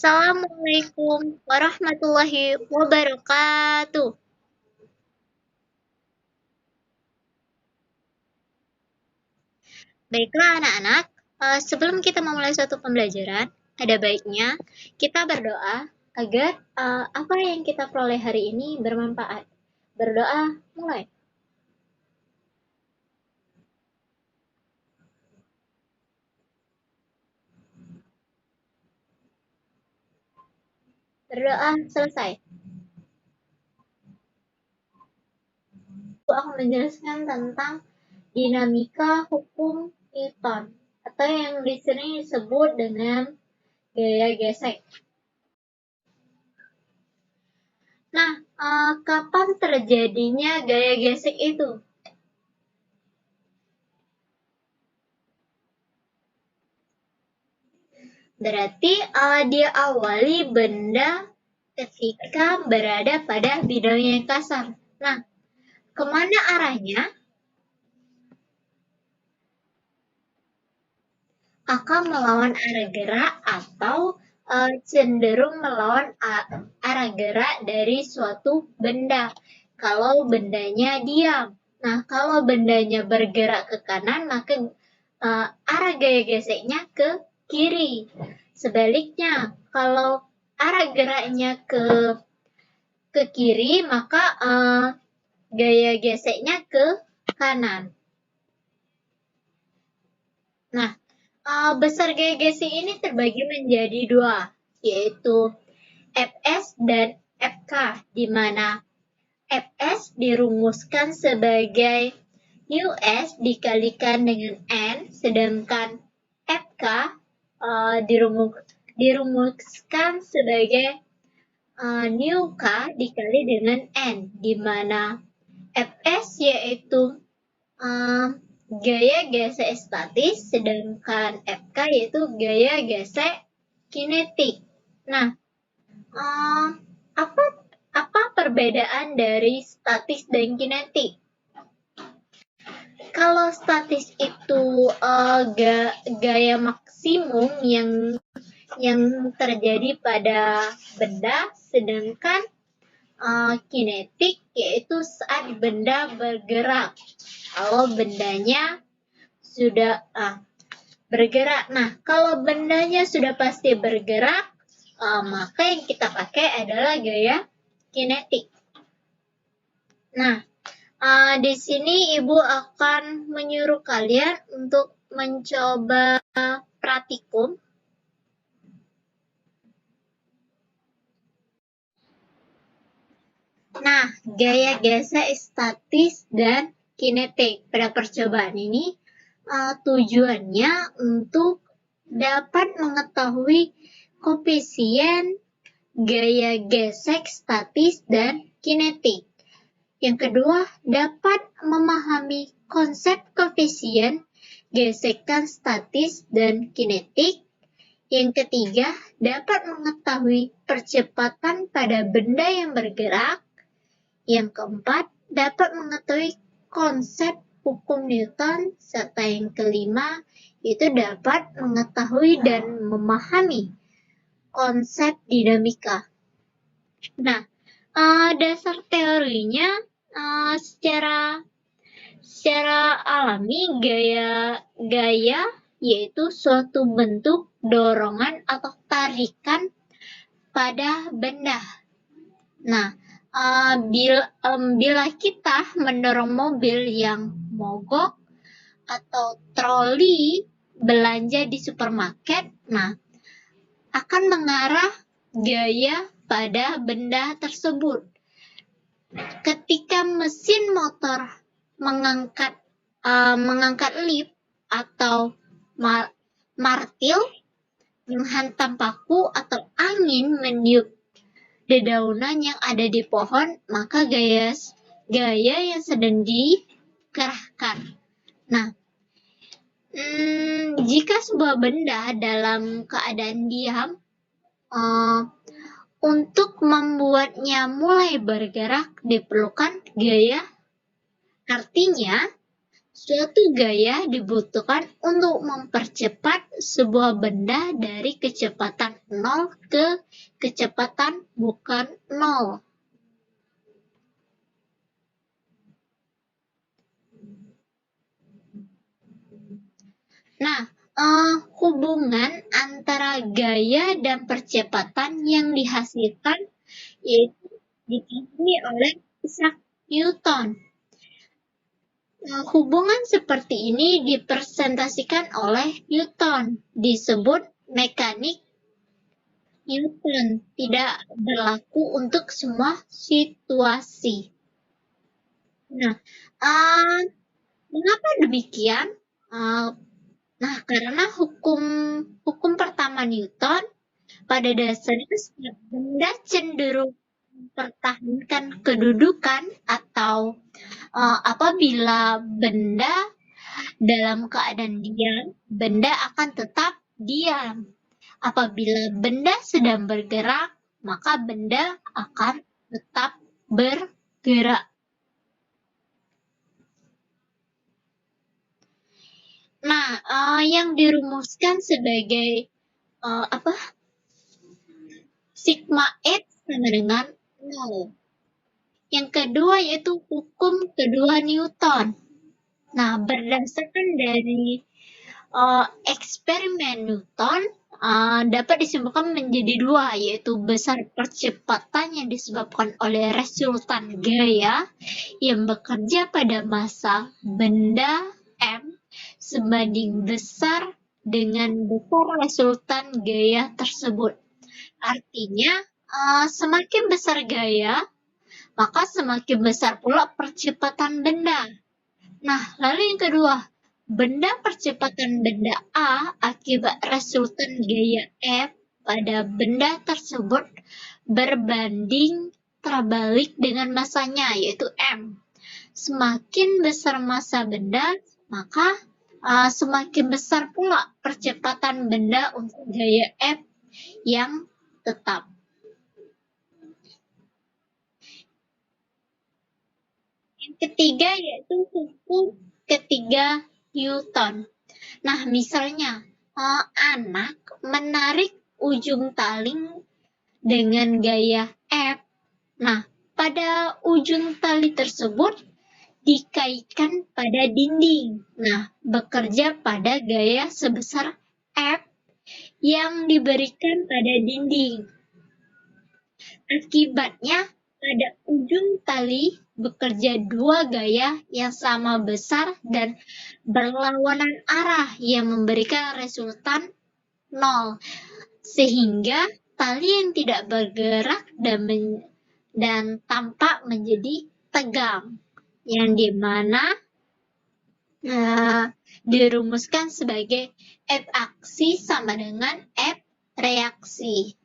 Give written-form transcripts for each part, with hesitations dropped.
Assalamualaikum warahmatullahi wabarakatuh. Baiklah anak-anak, sebelum kita memulai suatu pembelajaran, ada baiknya kita berdoa agar apa yang kita peroleh hari ini bermanfaat. Berdoa mulai. Berdoa selesai. Aku akan menjelaskan tentang dinamika hukum Newton atau yang disini disebut dengan gaya gesek. Nah, kapan terjadinya gaya gesek itu? Berarti dia awali benda ketika berada pada bidang yang kasar. Nah, kemana arahnya? Akan melawan arah gerak atau cenderung melawan arah gerak dari suatu benda. Kalau bendanya diam. Nah, kalau bendanya bergerak ke kanan, maka arah gaya geseknya ke kiri. Sebaliknya, kalau arah geraknya ke kiri, maka gaya geseknya ke kanan. Nah, besar gaya gesek ini terbagi menjadi dua, yaitu Fs dan Fk, di mana Fs dirumuskan sebagai Us dikalikan dengan N, sedangkan Fk dirumuskan sebagai nu K dikali dengan N, di mana Fs yaitu gaya gesek statis, sedangkan Fk yaitu gaya gesek kinetik. Nah, apa perbedaan dari statis dan kinetik? Kalau statis itu gaya maksimum yang terjadi pada benda, sedangkan kinetik yaitu saat benda bergerak. Kalau bendanya sudah bergerak. Nah, kalau bendanya sudah pasti bergerak, maka yang kita pakai adalah gaya kinetik. Nah, di sini Ibu akan menyuruh kalian untuk mencoba praktikum. Nah, gaya gesek statis dan kinetik. Pada percobaan ini, tujuannya untuk dapat mengetahui koefisien gaya gesek statis dan kinetik. Yang kedua, dapat memahami konsep koefisien gesekan statis dan kinetik. Yang ketiga, dapat mengetahui percepatan pada benda yang bergerak. Yang keempat, dapat mengetahui konsep hukum Newton. Serta yang kelima, itu dapat mengetahui dan memahami konsep dinamika. Nah, dasar teorinya secara alami gaya yaitu suatu bentuk dorongan atau tarikan pada benda. Nah, bila kita mendorong mobil yang mogok atau troli belanja di supermarket, nah akan mengarah gaya pada benda tersebut. Ketika mesin motor mengangkat lift atau martil menghantam paku atau angin meniup dedaunan yang ada di pohon, maka gaya yang sedang dikerahkan. Nah, jika sebuah benda dalam keadaan diam, untuk membuatnya mulai bergerak diperlukan gaya. Artinya, suatu gaya dibutuhkan untuk mempercepat sebuah benda dari kecepatan 0 ke kecepatan bukan 0. Nah, hubungan antara gaya dan percepatan yang dihasilkan yaitu diketahui oleh Isaac Newton. Hubungan seperti ini dipresentasikan oleh Newton, disebut mekanik Newton, tidak berlaku untuk semua situasi. Nah, mengapa demikian? Nah, karena hukum pertama Newton pada dasarnya setiap benda cenderung mempertahankan kedudukan atau apabila benda dalam keadaan diam, benda akan tetap diam. Apabila benda sedang bergerak, maka benda akan tetap bergerak. Nah, yang dirumuskan sebagai sigma X sama dengan 0. Yang kedua yaitu hukum kedua Newton. Nah, berdasarkan dari eksperimen Newton dapat disimpulkan menjadi dua, yaitu besar percepatan yang disebabkan oleh resultan gaya yang bekerja pada massa benda M sebanding besar dengan besar resultan gaya tersebut. Artinya, semakin besar gaya, maka semakin besar pula percepatan benda. Nah, lalu yang kedua, benda percepatan benda A akibat resultan gaya F pada benda tersebut berbanding terbalik dengan masanya, yaitu M. Semakin besar massa benda, maka semakin besar pula percepatan benda untuk gaya F yang tetap. Yang ketiga yaitu hukum ketiga Newton. Nah, misalnya anak menarik ujung tali dengan gaya F. Nah, pada ujung tali tersebut dikaitkan pada dinding. Nah, bekerja pada gaya sebesar F yang diberikan pada dinding. Akibatnya, pada ujung tali bekerja dua gaya yang sama besar dan berlawanan arah yang memberikan resultan 0. Sehingga tali yang tidak bergerak dan tampak menjadi tegang, yang dimana dirumuskan sebagai F aksi sama dengan F reaksi.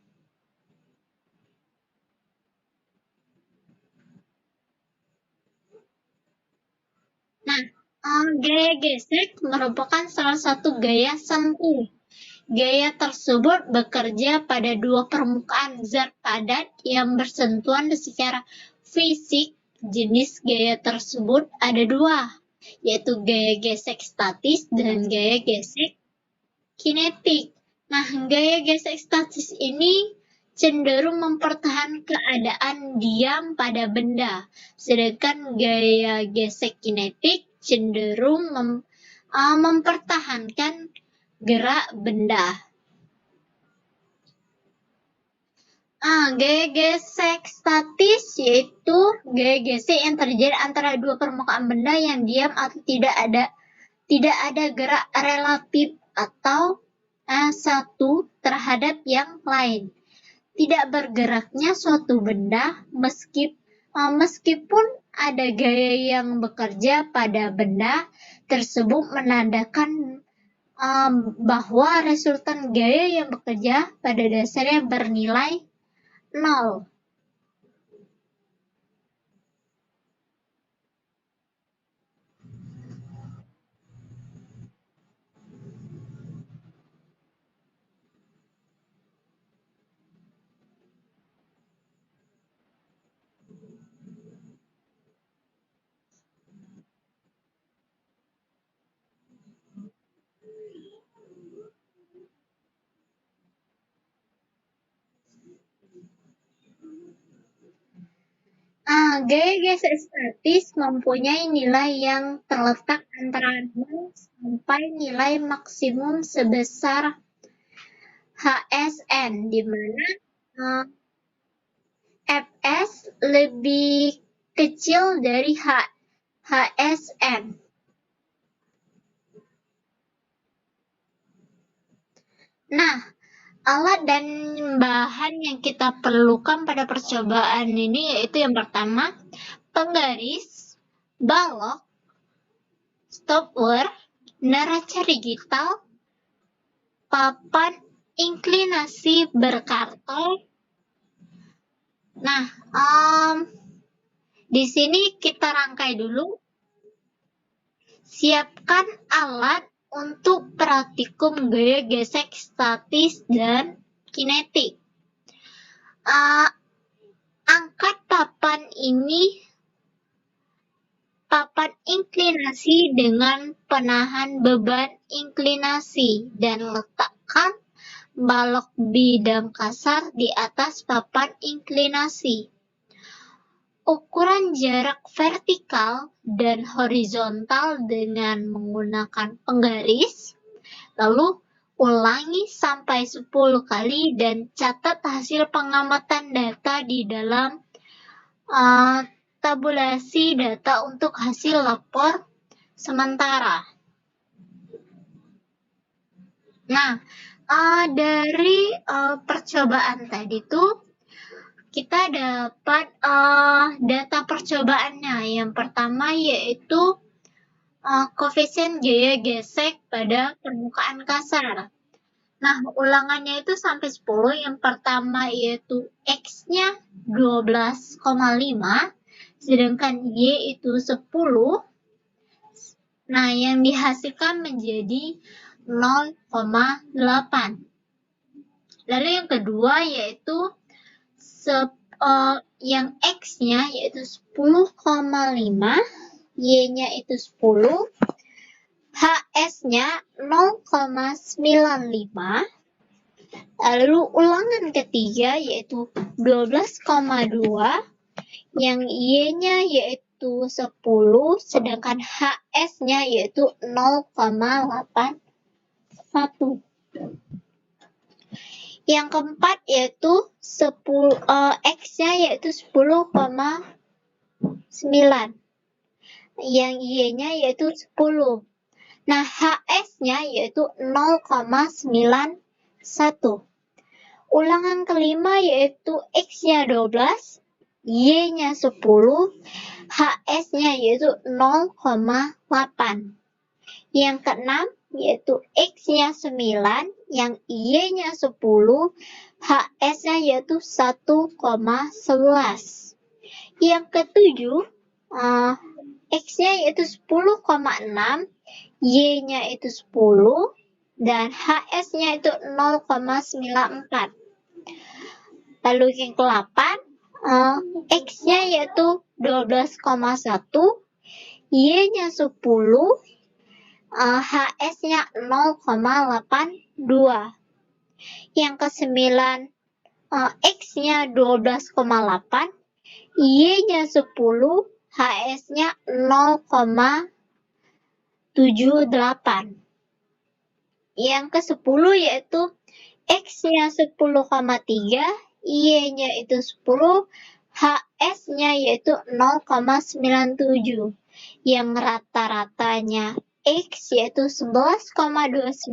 Nah, gaya gesek merupakan salah satu gaya sentuh. Gaya tersebut bekerja pada dua permukaan zat padat yang bersentuhan secara fisik. Jenis gaya tersebut ada dua, yaitu gaya gesek statis dan gaya gesek kinetik. Nah, gaya gesek statis ini cenderung mempertahankan keadaan diam pada benda, sedangkan gaya gesek kinetik cenderung mempertahankan gerak benda. Gaya gesek statis yaitu gaya gesek yang terjadi antara dua permukaan benda yang diam atau tidak ada gerak relatif atau satu terhadap yang lain. Tidak bergeraknya suatu benda meskipun ada gaya yang bekerja pada benda tersebut menandakan bahwa resultan gaya yang bekerja pada dasarnya bernilai 0. Gaya gesek statis mempunyai nilai yang terletak antara 0 sampai nilai maksimum sebesar HSN, di mana Fs lebih kecil dari HSN. Nah, alat dan bahan yang kita perlukan pada percobaan ini yaitu yang pertama, penggaris, balok, stopware, neraca digital, papan inklinasi berkarton. Nah, di sini kita rangkai dulu. Siapkan alat untuk praktikum gaya gesek statis dan kinetik. Angkat papan inklinasi dengan penahan beban inklinasi dan letakkan balok bidang kasar di atas papan inklinasi. Ukuran jarak vertikal dan horizontal dengan menggunakan penggaris. Lalu ulangi sampai 10 kali dan catat hasil pengamatan data di dalam tabulasi data untuk hasil lapor sementara. Nah, dari percobaan tadi tuh kita dapat data percobaannya. Yang pertama yaitu koefisien gaya gesek pada permukaan kasar. Nah, ulangannya itu sampai 10. Yang pertama yaitu X-nya 12,5, sedangkan Y itu 10. Nah, yang dihasilkan menjadi 0,8. Lalu yang kedua yaitu yang X-nya yaitu 10,5, Y-nya itu 10, HS-nya 0,95. Lalu ulangan ketiga yaitu 12,2, yang Y-nya yaitu 10, sedangkan HS-nya yaitu 0,81. Yang keempat yaitu X-nya yaitu 10,9. Yang Y-nya yaitu 10. Nah, HS-nya yaitu 0,91. Ulangan kelima yaitu X-nya 12, Y-nya 10, HS-nya yaitu 0,8. Yang keenam yaitu X-nya 9, yang Y-nya 10, HS-nya yaitu 1,11. Yang ketujuh, X-nya yaitu 10,6, Y-nya itu 10, dan HS-nya itu 0,94. Lalu yang ke-8, X-nya yaitu 12,1, Y-nya 10, HS-nya 0,82. Yang ke-9, X-nya 12,8, Y-nya 10, HS-nya 0,78. Yang ke-10 yaitu X-nya 10,3, Y-nya itu 10, HS-nya yaitu 0,97. Yang rata-ratanya X yaitu 11,29,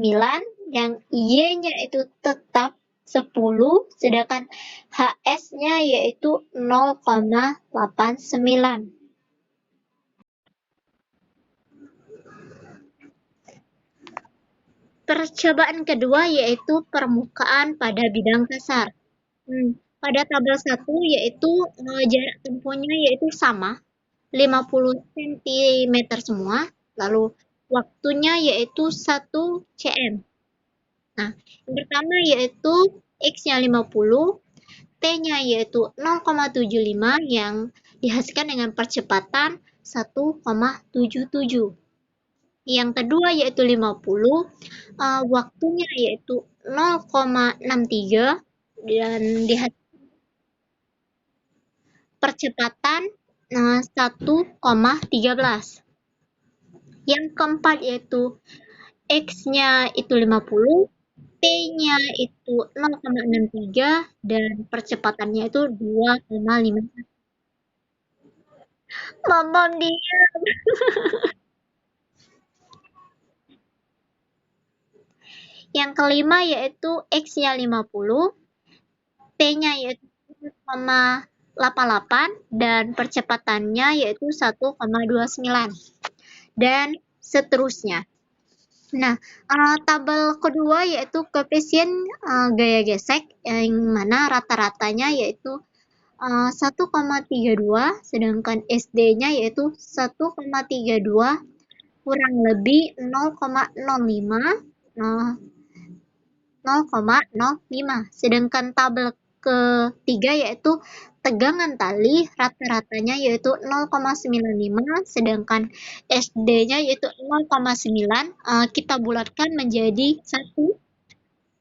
yang Y-nya itu tetap 10, sedangkan HS-nya yaitu 0,89. Percobaan kedua yaitu permukaan pada bidang kasar. Pada tabel 1 yaitu jarak tempuhnya yaitu sama, 50 cm semua, lalu waktunya yaitu 1 cm. Nah, yang pertama yaitu X-nya 50, T-nya yaitu 0,75 yang dihasilkan dengan percepatan 1,77. Yang kedua yaitu 50, waktunya yaitu 0,63 dan dihasilkan percepatan 1,13. Yang keempat yaitu X-nya itu 50, T-nya itu 0,63, dan percepatannya itu 2,5. Mamam dia. Yang kelima yaitu X-nya 50, T-nya yaitu 0,88, dan percepatannya yaitu 1,29. Dan seterusnya. Nah, tabel kedua yaitu koefisien gaya gesek yang mana rata-ratanya yaitu 1,32, sedangkan SD-nya yaitu 1,32 kurang lebih 0,05, 0,05. Sedangkan tabel ketiga yaitu tegangan tali rata-ratanya yaitu 0,95, sedangkan SD-nya yaitu 0,9, kita bulatkan menjadi 1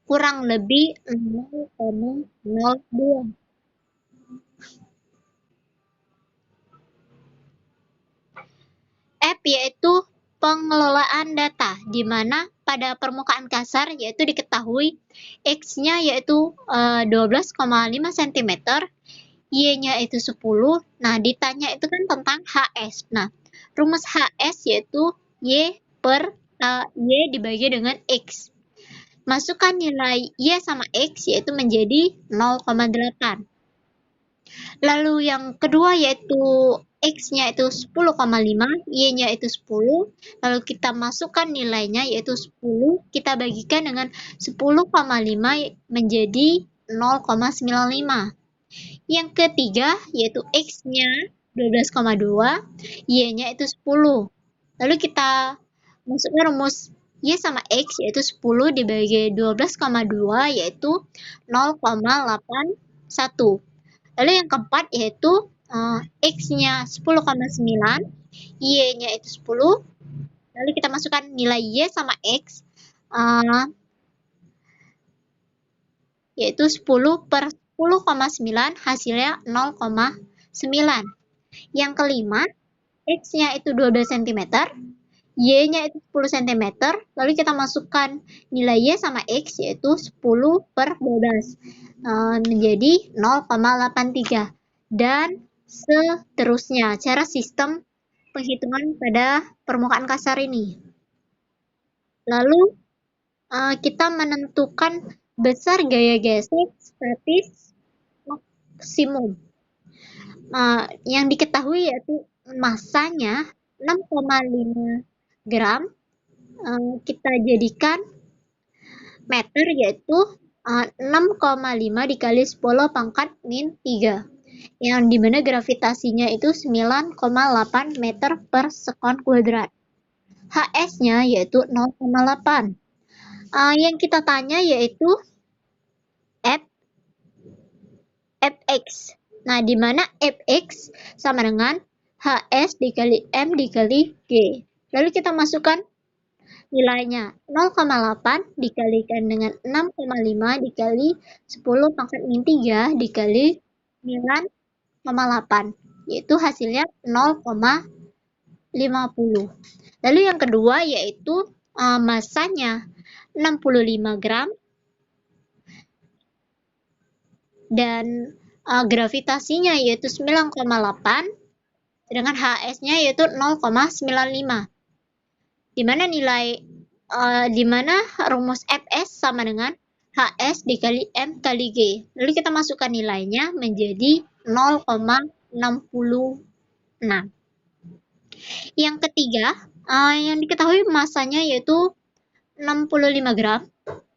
kurang lebih 0,02. F yaitu pengelolaan data, di mana pada permukaan kasar yaitu diketahui X-nya yaitu 12,5 cm, Y-nya itu 10. Nah, ditanya itu kan tentang HS. Nah, rumus HS yaitu Y dibagi dengan X. Masukkan nilai Y sama X yaitu menjadi 0,8. Lalu yang kedua yaitu X-nya itu 10,5, Y-nya itu 10. Lalu kita masukkan nilainya yaitu 10, kita bagikan dengan 10,5 menjadi 0,95. Yang ketiga yaitu X-nya 12,2, Y-nya itu 10. Lalu kita masukkan rumus Y sama X yaitu 10 dibagi 12,2 yaitu 0,81. Lalu yang keempat yaitu X-nya 10,9, Y-nya itu 10. Lalu kita masukkan nilai Y sama X yaitu 10 per 10,9 hasilnya 0,9. Yang kelima, X-nya itu 12 cm, Y-nya itu 10 cm. Lalu kita masukkan nilai Y sama X yaitu 10 per 12 menjadi 0,83. Dan seterusnya, cara sistem penghitungan pada permukaan kasar ini. Lalu kita menentukan besar gaya gesek statis maksimum. Yang diketahui yaitu masanya 6,5 gram. Kita jadikan meter yaitu 6,5 dikali 10 pangkat min 3. Yang dimana gravitasinya itu 9,8 meter per sekon kuadrat. HS-nya yaitu 0,8. Yang kita tanya yaitu Fx. Nah, di mana Fx sama dengan HS dikali M dikali G. Lalu kita masukkan nilainya 0,8 dikalikan dengan 6,5 dikali 10 pangkat min 3 dikali 9,8. Yaitu hasilnya 0,50. Lalu yang kedua yaitu masanya 65 gram dan gravitasinya yaitu 9,8, sedangkan HS-nya yaitu 0,95. Di mana rumus Fs sama dengan HS dikali M kali G. Lalu kita masukkan nilainya menjadi 0,66. Yang ketiga, yang diketahui masanya yaitu 65 gram.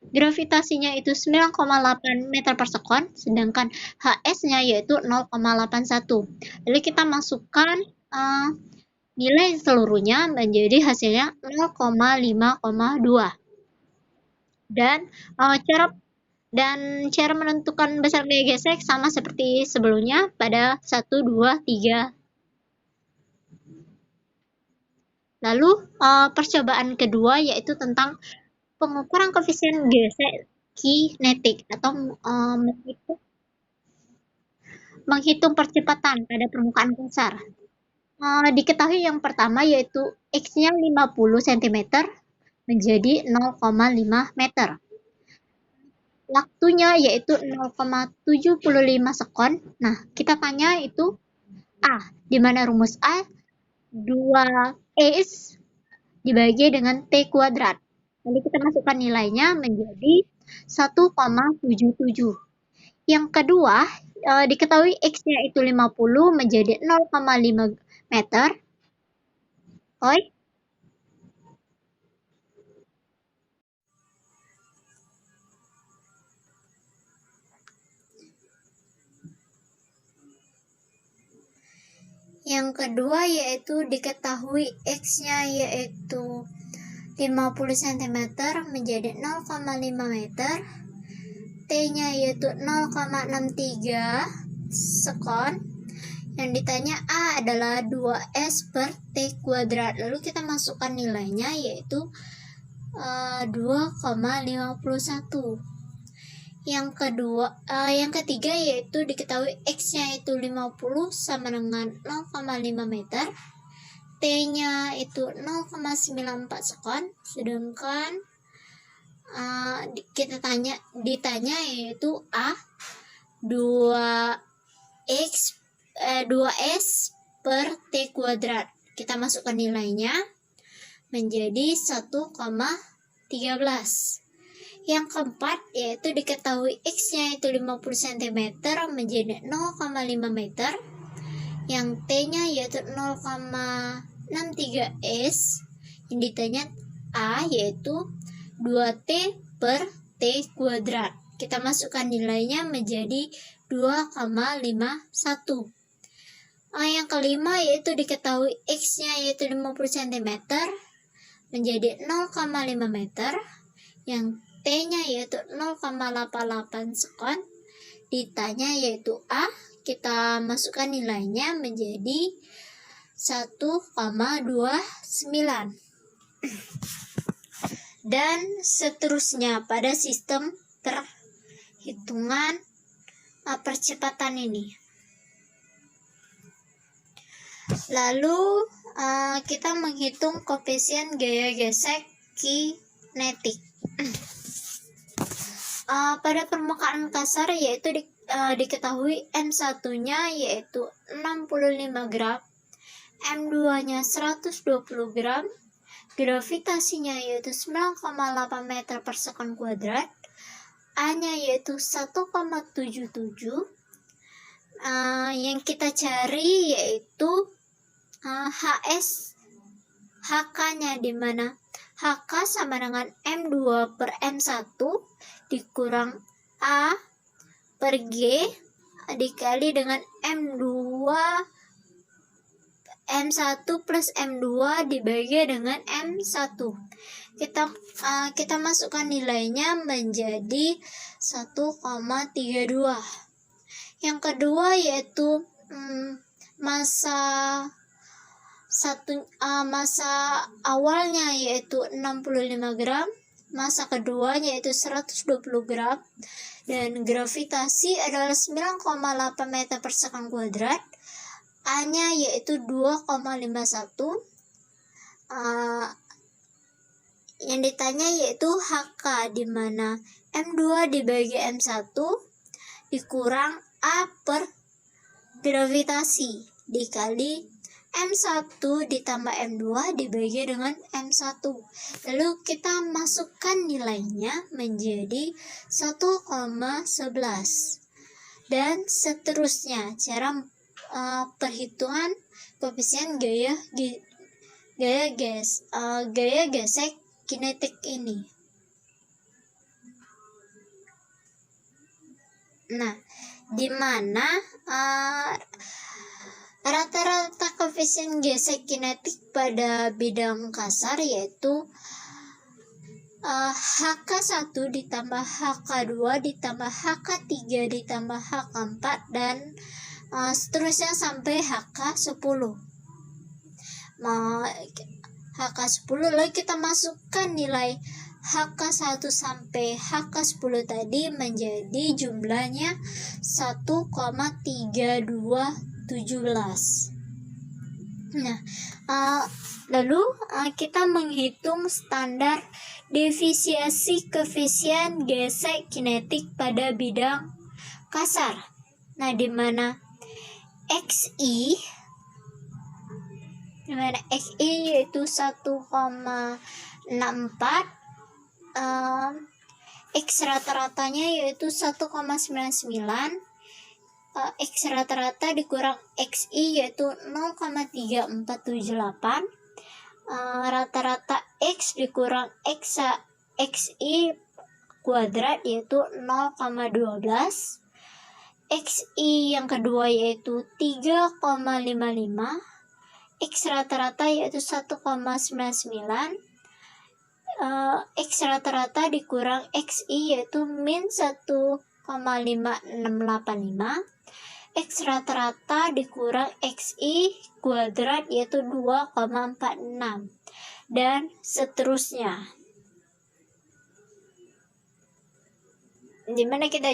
Gravitasinya itu 9,8 meter per sekon, sedangkan HS-nya yaitu 0,81. Lalu kita masukkan nilai seluruhnya menjadi hasilnya 0,5,2. Dan cara menentukan besar gaya gesek sama seperti sebelumnya pada 1, 2, 3. Lalu percobaan kedua yaitu tentang pengukuran koefisien gesek kinetik atau menghitung percepatan pada permukaan kasar. Diketahui yang pertama yaitu X-nya 50 cm menjadi 0,5 meter. Waktunya yaitu 0,75 sekon. Nah, kita tanya itu A, di mana rumus A 2S dibagi dengan T kuadrat. Lalu kita masukkan nilainya menjadi 1,77. Yang kedua, diketahui X-nya itu 50 menjadi 0,5 meter. Oi. Yang kedua yaitu diketahui X-nya yaitu 50 cm menjadi 0,5 meter. T-nya yaitu 0,63 sekon. Yang ditanya A adalah 2S per T kuadrat. Lalu kita masukkan nilainya yaitu 2,51. Yang ketiga yaitu diketahui X-nya itu 50 sama dengan 0,5 meter. T-nya itu 0,94 sekon. Sedangkan ditanya yaitu A 2S per T kuadrat. Kita masukkan nilainya menjadi 1,13. Yang keempat yaitu diketahui X-nya itu 50 cm menjadi 0,5 meter. Yang T-nya yaitu 0,63 S. Yang ditanya A yaitu 2T per T kuadrat. Kita masukkan nilainya menjadi 2,51. Yang kelima yaitu diketahui X-nya yaitu 50 cm menjadi 0,5 meter. Yang T-nya yaitu 0,88 sekon. Ditanya yaitu A, kita masukkan nilainya menjadi 1,29. Dan seterusnya pada sistem perhitungan percepatan ini. Lalu kita menghitung koefisien gaya gesek kinetik. Pada permukaan kasar yaitu diketahui M1-nya yaitu 65 gram, M2-nya 120 gram, gravitasinya yaitu 9,8 meter per sekon kuadrat, A-nya yaitu 1,77. Yang kita cari yaitu HK-nya, di mana HK sama dengan M2 per M1 dikurang A per G dikali dengan M2 M1 plus M2 dibagi dengan M1. Kita masukkan nilainya menjadi 1,32. Yang kedua yaitu massa awalnya yaitu 65 gram, massa kedua yaitu 120 gram, dan gravitasi adalah 9,8 meter per sekon kuadrat. A-nya yaitu 2,51. Yang ditanya yaitu HK, di mana M2 dibagi M1 dikurang A per gravitasi dikali M1 ditambah M2 dibagi dengan M1. Lalu kita masukkan nilainya menjadi 1,11. Dan seterusnya cara perhitungan koefisien gaya gesek kinetik ini. Nah, di mana rata-rata koefisien gesek kinetik pada bidang kasar yaitu HK1 ditambah HK2 ditambah HK3 ditambah HK4 dan seterusnya sampai HK10. HK10 lalu kita masukkan nilai HK1 sampai HK10 tadi menjadi jumlahnya 1,3217. Nah, lalu kita menghitung standar defisiensi koefisien gesek kinetik pada bidang kasar. Nah, di mana XI yaitu 1,64, X rata-ratanya yaitu 1,99, X rata-rata dikurang XI yaitu 0,3478, rata-rata X dikurang XI kuadrat yaitu 0,12, XI yang kedua yaitu 3,55, X rata-rata yaitu 1,99, X rata-rata dikurang XI yaitu min 1,5685, X rata-rata dikurang XI kuadrat yaitu 2,46, dan seterusnya. Dimana kita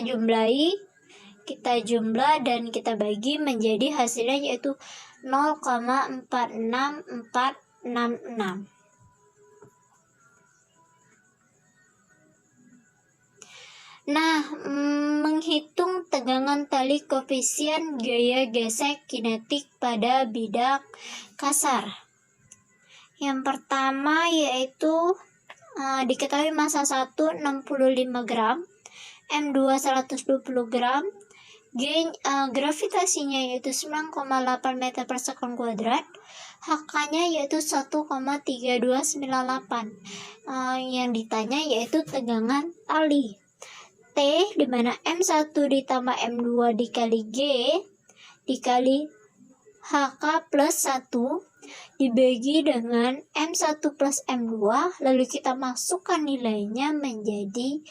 jumlah dan kita bagi menjadi hasilnya yaitu 0,46466. Nah, menghitung tegangan tali koefisien gaya gesek kinetik pada bidang kasar. Yang pertama yaitu diketahui massa 1 65 gram, M2 120 gram, gravitasinya yaitu 9,8 meter per sekon kuadrat, HK-nya yaitu 1,3298. Yang ditanya yaitu tegangan tali. T di mana M1 ditambah M2 dikali G dikali HK plus 1 dibagi dengan M1 plus M2, lalu kita masukkan nilainya menjadi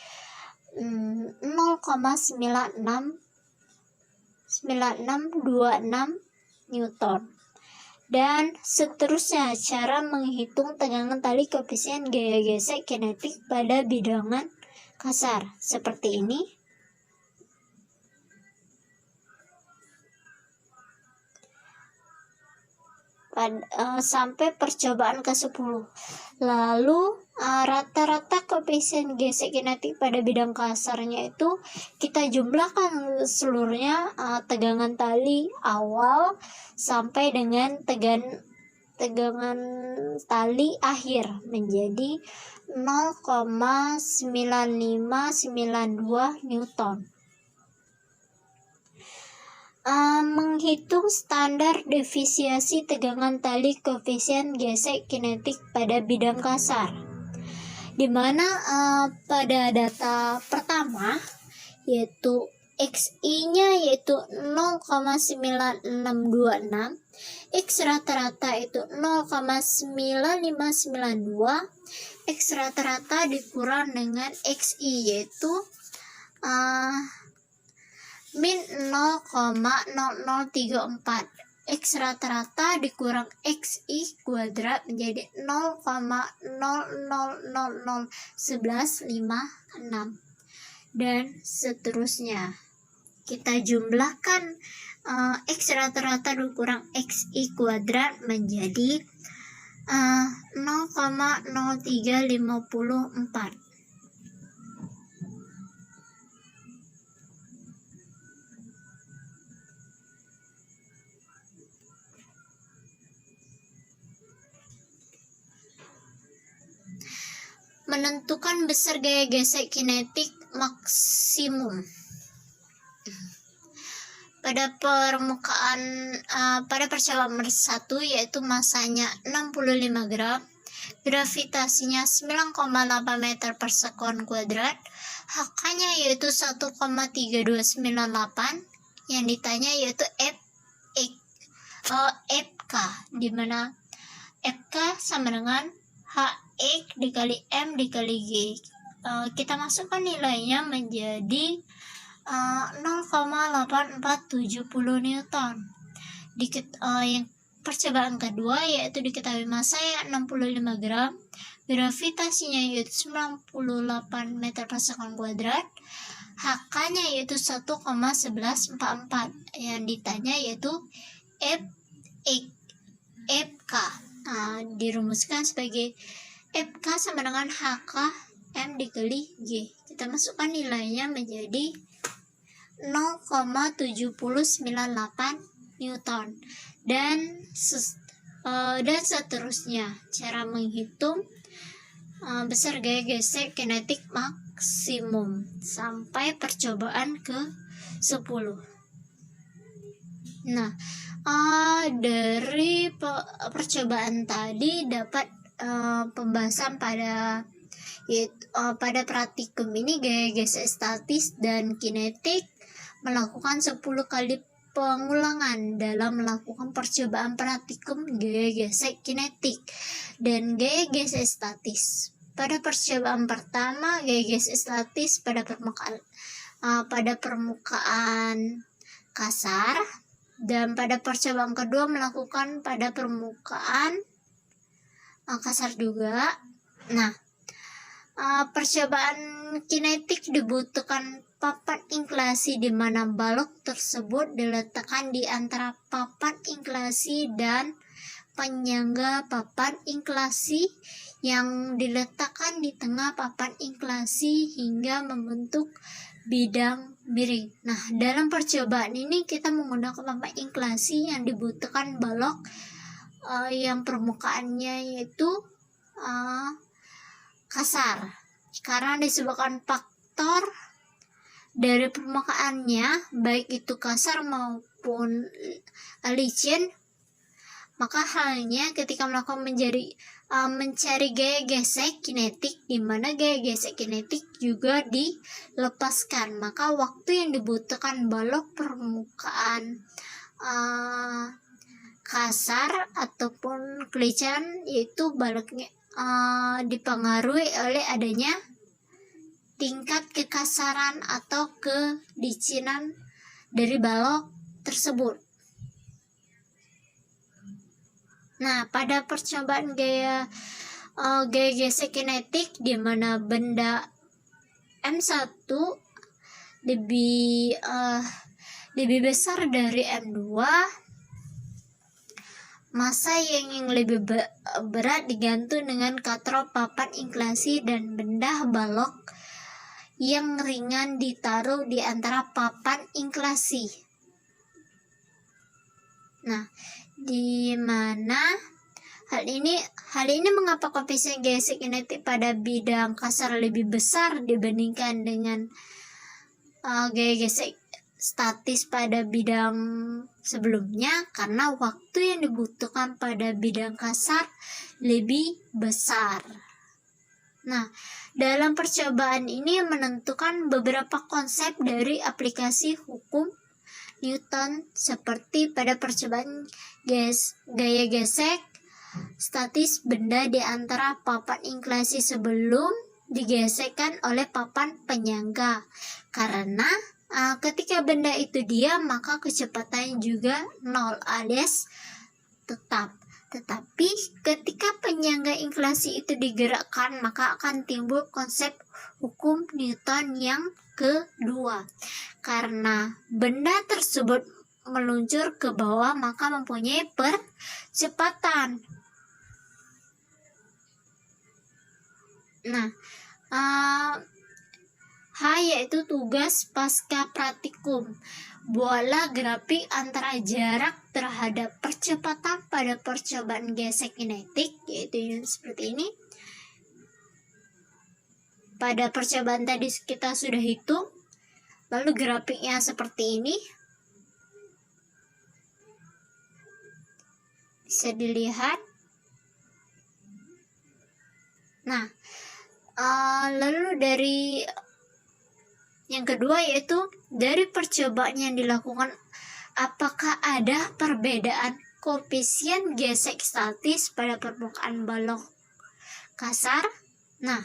0,9626 Newton. Dan seterusnya cara menghitung tegangan tali koefisien gaya gesek kinetik pada bidangan kasar seperti ini. Sampai percobaan ke-10. Lalu rata-rata koefisien gesek kinetik pada bidang kasarnya itu kita jumlahkan seluruhnya, tegangan tali awal sampai dengan tegangan tali akhir menjadi 0,9592 Newton. Menghitung standar defisiensi tegangan tali koefisien gesek kinetik pada bidang kasar, di mana pada data pertama yaitu XI-nya yaitu 0,9626, X rata-rata itu 0,9592, X rata-rata dikurang dengan XI yaitu min 0,0034, X rata-rata dikurang XI kuadrat menjadi 0,000116, dan seterusnya. Kita jumlahkan X rata-rata dikurang XI kuadrat menjadi 0,0354. Menentukan besar gaya gesek kinetik maksimum. Pada percobaan nomor 1 yaitu massanya 65 gram, gravitasinya 9,8 meter per sekon kuadrat, HK-nya yaitu 1,3298, yang ditanya yaitu FK, di mana FK sama dengan HX dikali M dikali G. Kita masukkan nilainya menjadi 0,8470 Newton. Yang percobaan kedua yaitu diketahui masanya 65 gram, gravitasinya yaitu 98 meter per sekon kuadrat, HK-nya yaitu 1,1144. Yang ditanya yaitu FK. Dirumuskan sebagai FK sama dengan HK M dikali G. Kita masukkan nilainya menjadi 0,7098 Newton dan seterusnya. Cara menghitung besar gaya gesek kinetik maksimum sampai percobaan ke 10. Nah, dari percobaan tadi dapat pembahasan pada praktikum ini gaya gesek statis dan kinetik melakukan 10 kali pengulangan dalam melakukan percobaan praktikum gaya gesek kinetik dan gaya gesek statis. Pada percobaan pertama gaya gesek statis pada permukaan kasar, dan pada percobaan kedua melakukan pada permukaan kasar juga. Nah, percobaan kinetik dibutuhkan papan inklasi di mana balok tersebut diletakkan di antara papan inklasi dan penyangga papan inklasi yang diletakkan di tengah papan inklasi hingga membentuk bidang miring. Nah, dalam percobaan ini kita menggunakan papan inklasi yang dibutuhkan balok yang permukaannya yaitu kasar, karena disebabkan faktor dari permukaannya baik itu kasar maupun licin. Maka halnya ketika melakukan mencari gaya gesek kinetik, di mana gaya gesek kinetik juga dilepaskan, maka waktu yang dibutuhkan balok permukaan kasar ataupun kelicikan yaitu baloknya dipengaruhi oleh adanya tingkat kekasaran atau kelicinan dari balok tersebut. Nah, pada percobaan gaya gesek kinetik di mana benda M1 lebih besar dari M2, massa yang lebih berat digantung dengan katrol papan inklasi dan benda balok yang ringan ditaruh di antara papan inklasi. Nah, di mana hal ini mengapa koefisien gesek kinetik pada bidang kasar lebih besar dibandingkan dengan gaya gesek statis pada bidang sebelumnya? Karena waktu yang dibutuhkan pada bidang kasar lebih besar. Nah, dalam percobaan ini menentukan beberapa konsep dari aplikasi hukum Newton seperti pada percobaan gaya gesek statis benda di antara papan inklasi sebelum digesekkan oleh papan penyangga. Karena ketika benda itu diam maka kecepatannya juga 0 alias tetap. Tetapi ketika penyangga inklasi itu digerakkan maka akan timbul konsep hukum Newton yang kedua. Karena benda tersebut meluncur ke bawah maka mempunyai percepatan. Nah, H yaitu tugas pasca praktikum. Buatlah grafik antara jarak terhadap percepatan pada percobaan gesek kinetik, yaitu seperti ini. Pada percobaan tadi kita sudah hitung, lalu grafiknya seperti ini. Bisa dilihat. Nah, lalu dari yang kedua yaitu dari percobaan yang dilakukan, apakah ada perbedaan koefisien gesek statis pada permukaan balok kasar? Nah,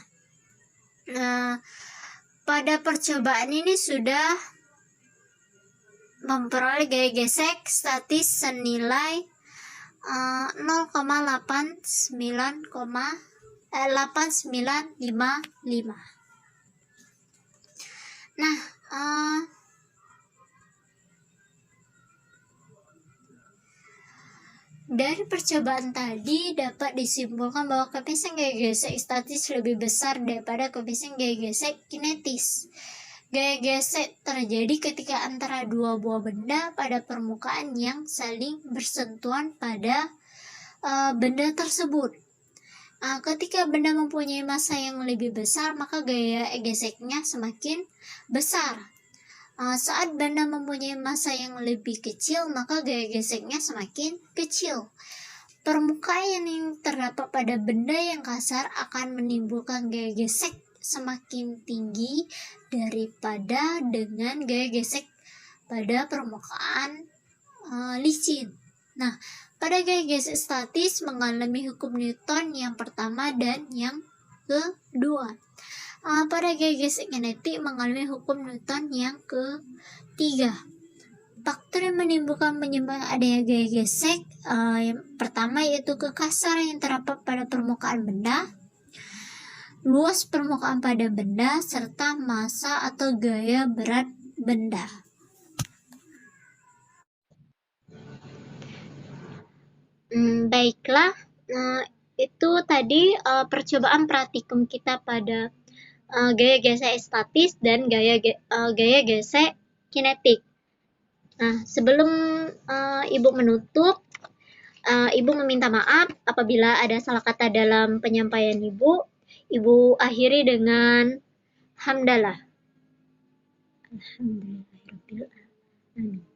pada percobaan ini sudah memperoleh gaya gesek statis senilai 0,8955. Nah, dari percobaan tadi dapat disimpulkan bahwa koefisien gaya gesek statis lebih besar daripada koefisien gaya gesek kinetis. Gaya gesek terjadi ketika antara dua buah benda pada permukaan yang saling bersentuhan pada benda tersebut. Ketika benda mempunyai massa yang lebih besar, maka gaya geseknya semakin besar. Saat benda mempunyai massa yang lebih kecil, maka gaya geseknya semakin kecil. Permukaan yang terdapat pada benda yang kasar akan menimbulkan gaya gesek semakin tinggi daripada dengan gaya gesek pada permukaan licin. Nah, pada gaya gesek statis mengalami hukum Newton yang pertama dan yang kedua. Pada gaya gesek kinetik mengalami hukum Newton yang ketiga. Faktor yang menimbulkan penyebab adanya gaya gesek yang pertama yaitu kekasaran yang terdapat pada permukaan benda, luas permukaan pada benda, serta massa atau gaya berat benda. Baiklah, itu tadi percobaan praktikum kita pada gaya gesek statis dan gaya gesek kinetik. Nah, sebelum Ibu menutup, Ibu meminta maaf apabila ada salah kata dalam penyampaian Ibu. Ibu akhiri dengan hamdalah. Alhamdulillahirabbil alamin.